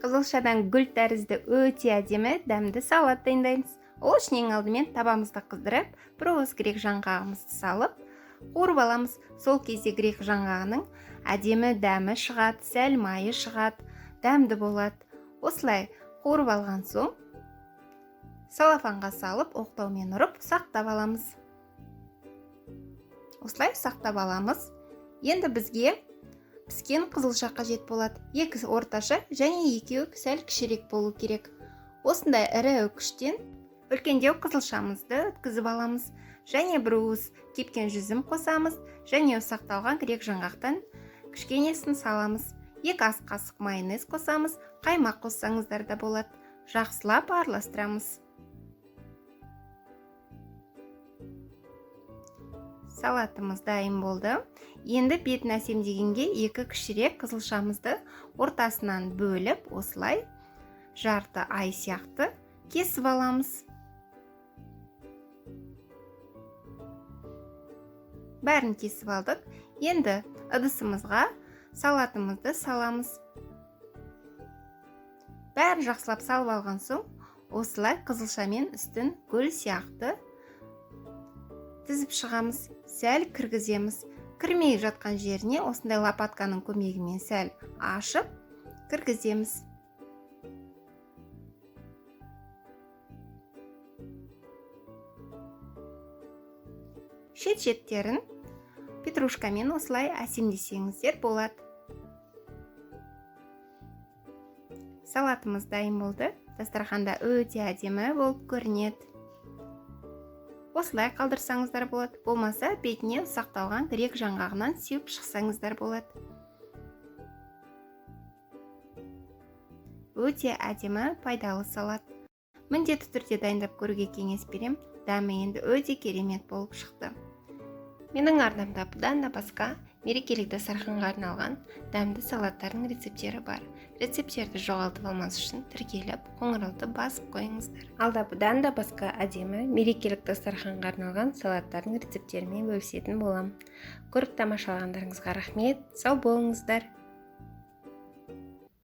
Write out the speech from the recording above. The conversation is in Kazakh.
Қызылшадан гүл тәрізді өте әдемі дәмді салат дайындаймыз. Ол үшін ең алдымен табамызды қыздырып, бір уыс грек жаңғағымызды салып, қуырып аламыз. Сол кезде грек жаңғағының әдемі дәмі шығады, сәл майы шығады, дәмді болады. Осылай қуырып алған соң, салафанға салып, оқтаумен ұрып, сақтап аламыз. Осылай сақтап аламыз. Енді бізге піскен қызылша қажет болады. Екі орташа және екеуі сәл кішірек болу керек. Осындай ірі үкіштен үлкендеу қызылшамызды өткізіп аламыз. Және бір уыс кепкен жүзім қосамыз. Және ұсақталған грек жаңғақтан кішкенесін саламыз. 2 ас қасық майонез қосамыз. Қаймақ қоссаңыздар да болады. Жақсылап араластырамыз. Салатымыз дайын болды. Енді бетін әсемдегенге 2 кішірек қызылшамызды ортасынан бөліп, осылай жарты ай сияқты кесіп аламыз. Бәрін кесіп алдық. Енді ыдысымызға салатымызды саламыз. Бәрін жақсылап салып алған соң, осылай қызылшамен үстін гүл сияқты тізіп шығамыз. Сәл кіргіземіз. Кірмей жатқан жеріне осындай лопатканың көмегімен сәл ашып кіргіземіз. Шет-шеттерін петрушкамен осылай әсемдесеңіздер болады. Салатымыз дайын болды. Дастарханда өте әдемі болып көрінеді. Осылай қалдырсаңыздар болады. Болмаса, бетіне ұсақталған грек жаңғағынан сеуіп шықсаңыздар болады. Өте әдемі, пайдалы салат. Міндетті түрде дайындап көруге кеңес берем. Дәмі енді өте керемет болып шықты. Менің арнамда бұдан да басқа мерекелік дастарханға арналған дәмді салаттардың рецептері бар. Рецептерді жоғалтып алмас үшін тіркеліп, қоңырауды басып қойыңыздар. Алда бұдан да басқа әдемі мерекелік дастарханға арналған салаттардың рецептерімен бөлісетін болам. Көріп тамашалағандарыңызға рахмет. Сау болыңыздар.